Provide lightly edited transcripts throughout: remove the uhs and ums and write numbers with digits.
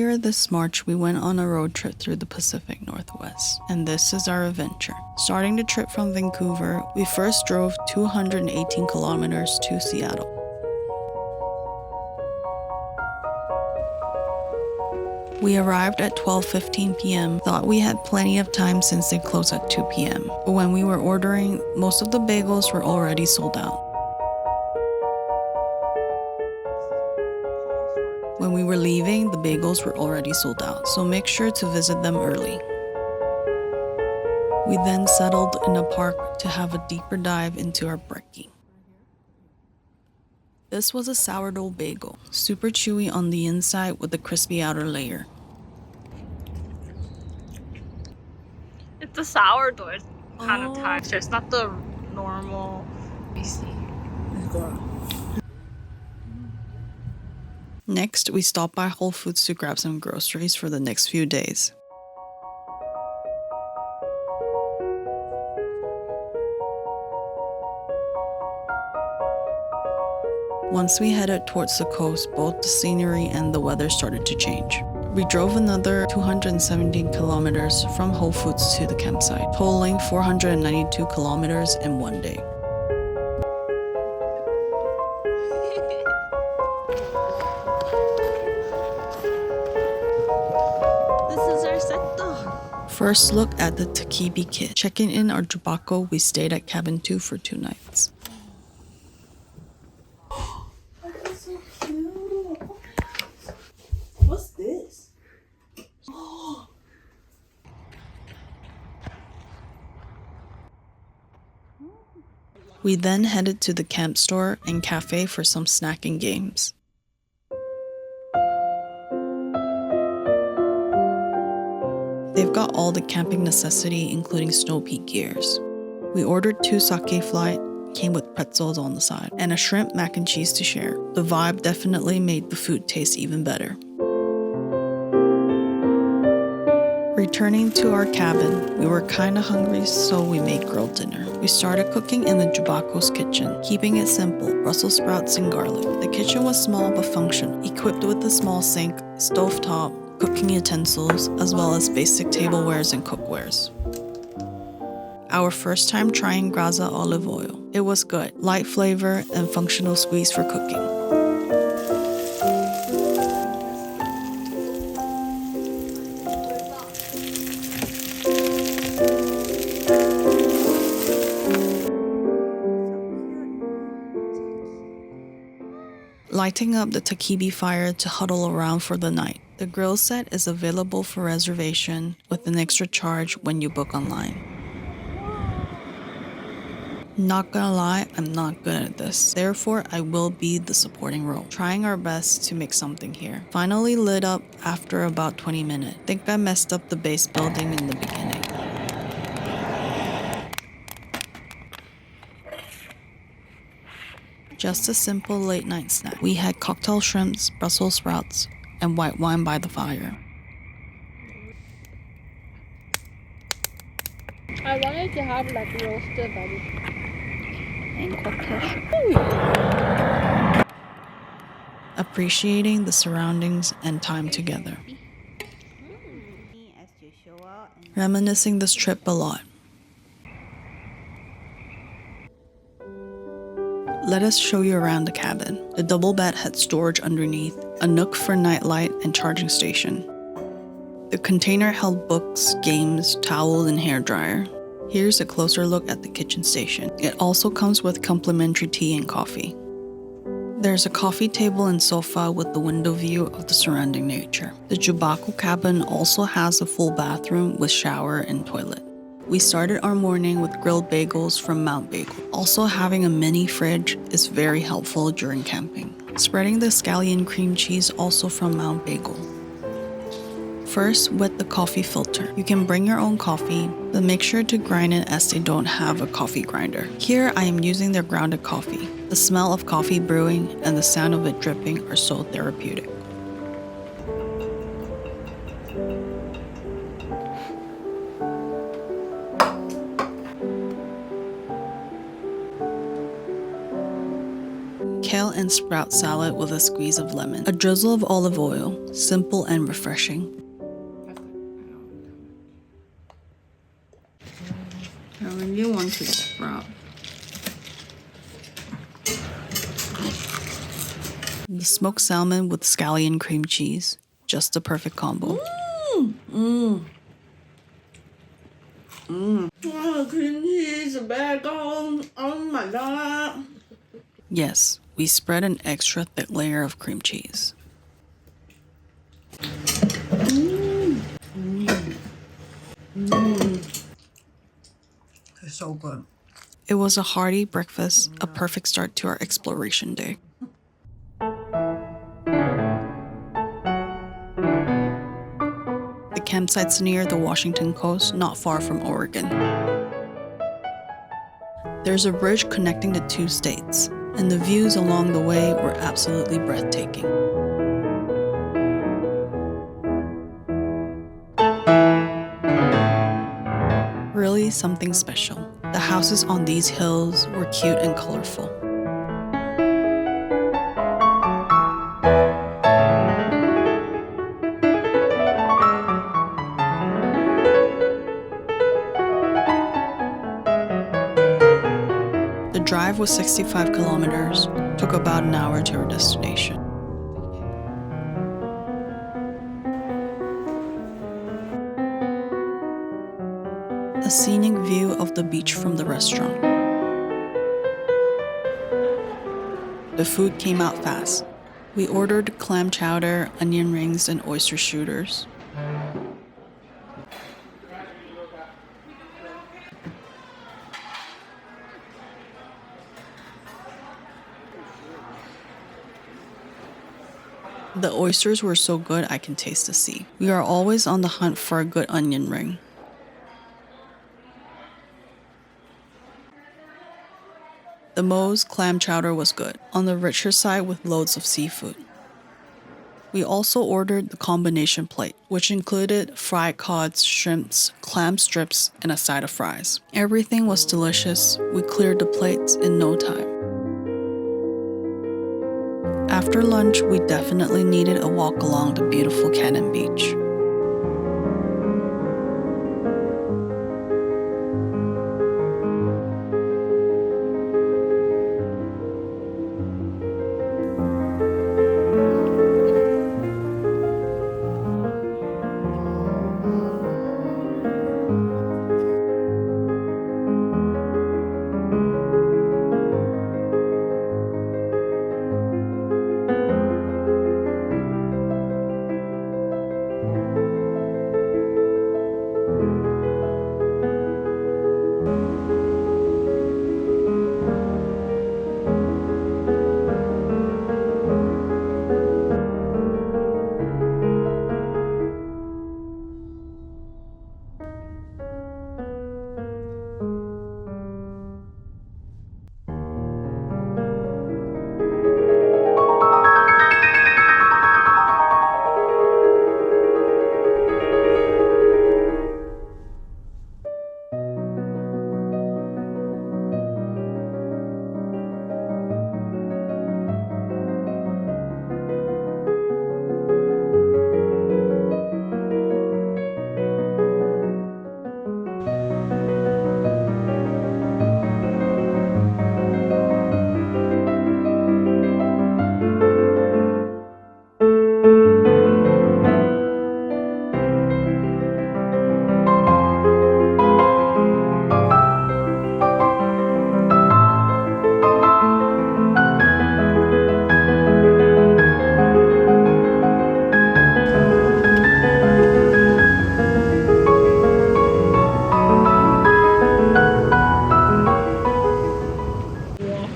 Earlier this March, we went on a road trip through the Pacific Northwest, and this is our adventure. Starting the trip from Vancouver, we first drove 218 kilometers to Seattle. We arrived at 12:15 p.m., thought we had plenty of time since they closed at 2 p.m. But when we were ordering, most of the bagels were already sold out. When we were leaving, the bagels were already sold out, so make sure to visit them early. We then settled in a park to have a deeper dive into our brekkie. This was a sourdough bagel, super chewy on the inside with a crispy outer layer. It's a sourdough kind of texture. It's not the normal misty. Next, we stopped by Whole Foods to grab some groceries for the next few days. Once we headed towards the coast, both the scenery and the weather started to change. We drove another 217 kilometers from Whole Foods to the campsite, totaling 492 kilometers in one day. First look at the takibi kit. Checking in our jubako, we stayed at cabin 2 for 2 nights. That's so cute. What's this? We then headed to the camp store and cafe for some snacking games. They've got all the camping necessity, including snow peak gears. We ordered 2 sake flight, came with pretzels on the side, and a shrimp mac and cheese to share. The vibe definitely made the food taste even better. Returning to our cabin, we were kinda hungry, so we made grilled dinner. We started cooking in the jubako's kitchen, keeping it simple, Brussels sprouts and garlic. The kitchen was small but functional, equipped with a small sink, stovetop, cooking utensils, as well as basic tablewares and cookwares. Our first time trying graza olive oil. It was good, light flavor and functional squeeze for cooking. Lighting up the takibi fire to huddle around for the night. The grill set is available for reservation with an extra charge when you book online. Not gonna lie, I'm not good at this. Therefore, I will be the supporting role, trying our best to make something here. Finally lit up after about 20 minutes. Think I messed up the base building in the beginning. Just a simple late night snack. We had cocktail shrimps, Brussels sprouts, and white wine by the fire. I wanted to have like roasted veggies and cocktail shrimp. Appreciating the surroundings and time together. Reminiscing this trip a lot. Let us show you around the cabin. The double bed had storage underneath, a nook for nightlight and charging station. The container held books, games, towels, and hairdryer. Here's a closer look at the kitchen station. It also comes with complimentary tea and coffee. There's a coffee table and sofa with the window view of the surrounding nature. The jubako cabin also has a full bathroom with shower and toilet. We started our morning with grilled bagels from Mount Bagel. Also, having a mini fridge is very helpful during camping. Spreading the scallion cream cheese also from Mount Bagel. First, wet the coffee filter. You can bring your own coffee, but make sure to grind it as they don't have a coffee grinder. Here, I am using their grounded coffee. The smell of coffee brewing and the sound of it dripping are so therapeutic. kale and sprout salad with a squeeze of lemon. A drizzle of olive oil, simple and refreshing. I really want to sprout. The smoked salmon with scallion cream cheese. Just the perfect combo. Oh, cream cheese, bagel. Oh my god. Yes, we spread an extra thick layer of cream cheese. It's so good. It was a hearty breakfast, a perfect start to our exploration day. The campsite's near the Washington coast, not far from Oregon. There's a bridge connecting the two states, and the views along the way were absolutely breathtaking. Really something special. The houses on these hills were cute and colorful. The drive was 65 kilometers, took about an hour to our destination. A scenic view of the beach from the restaurant. The food came out fast. We ordered clam chowder, onion rings, and oyster shooters. The oysters were so good I can taste the sea. We are always on the hunt for a good onion ring. The Moe's clam chowder was good, on the richer side with loads of seafood. We also ordered the combination plate, which included fried cods, shrimps, clam strips, and a side of fries. Everything was delicious. We cleared the plates in no time. After lunch, we definitely needed a walk along the beautiful Canon beach.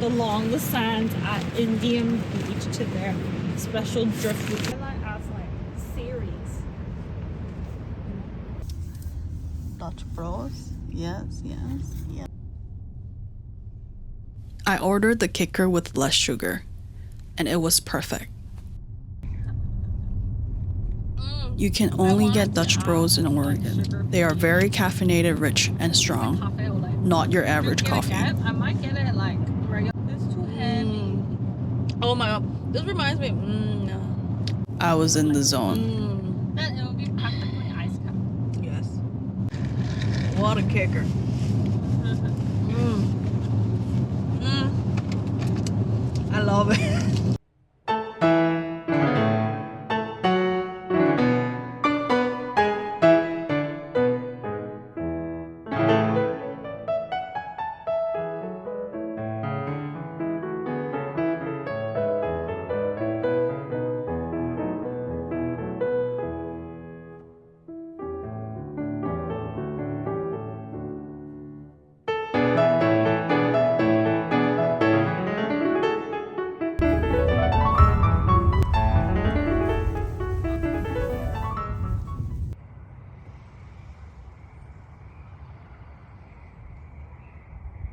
Along the sands at Indian Beach to their special driftwood. As like series. Dutch Bros? Yes. I ordered the kicker with less sugar, and it was perfect. You can only get Dutch Bros in Oregon. They are very caffeinated, rich, and strong. Not your average coffee. I might get it like regular. It's too heavy. Oh my god, this reminds me. I was in the zone. Then it will be practically ice cup. Yes. What a kicker. I love it.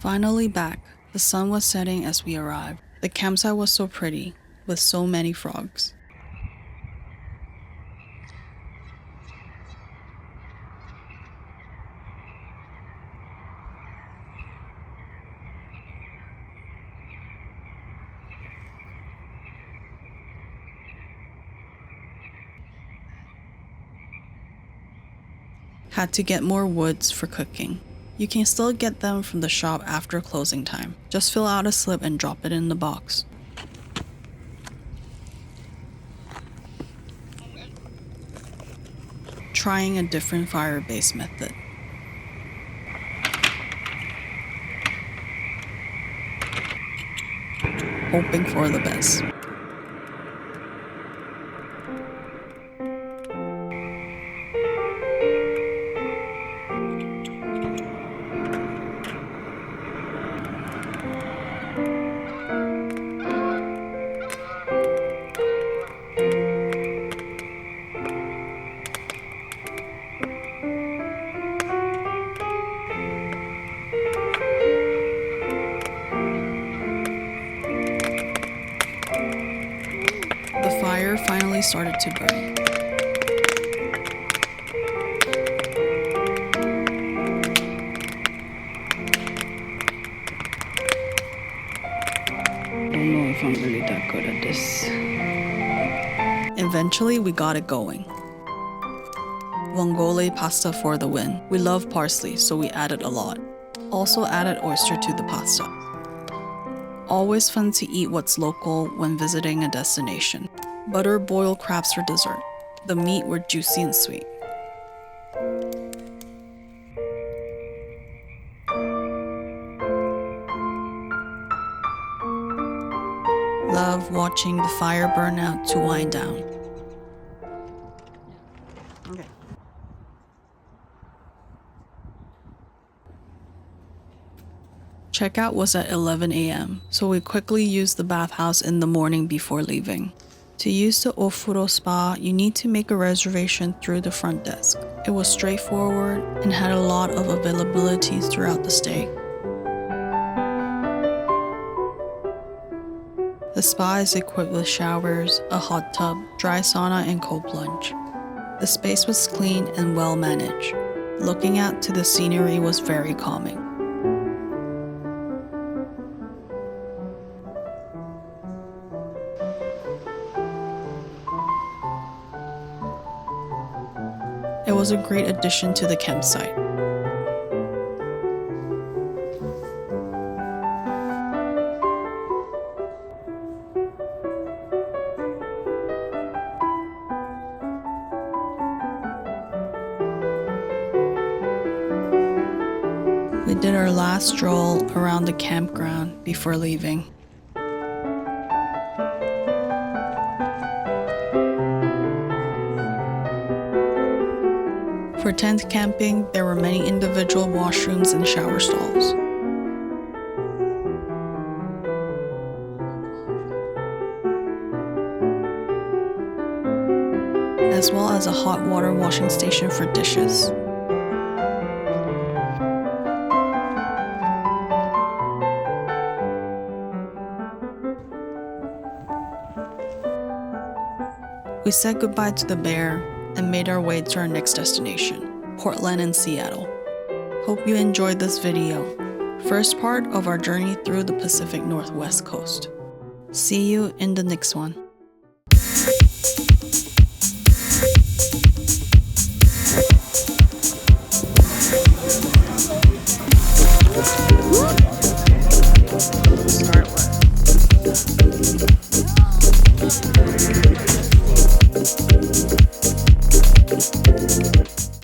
Finally back. The sun was setting as we arrived. The campsite was so pretty, with so many frogs. Had to get more woods for cooking. You can still get them from the shop after closing time. Just fill out a slip and drop it in the box. Trying a different fire-based method. Hoping for the best. The fire finally started to burn. I don't know if I'm really that good at this. Eventually, we got it going. Vongole pasta for the win. We love parsley, so we added a lot. Also added oyster to the pasta. Always fun to eat what's local when visiting a destination. Butter boiled crabs for dessert. The meat were juicy and sweet. Love watching the fire burn out to wind down. Okay. Checkout was at 11 a.m., so we quickly used the bathhouse in the morning before leaving. To use the Ofuro Spa, you need to make a reservation through the front desk. It was straightforward and had a lot of availability throughout the stay. The spa is equipped with showers, a hot tub, dry sauna, and cold plunge. The space was clean and well managed. Looking out to the scenery was very calming. It was a great addition to the campsite. We did our last stroll around the campground before leaving. For tent camping, there were many individual washrooms and shower stalls. As well as a hot water washing station for dishes. We said goodbye to the bear and made our way to our next destination, Portland and Seattle. Hope you enjoyed this video, first part of our journey through the Pacific Northwest coast. See you in the next one.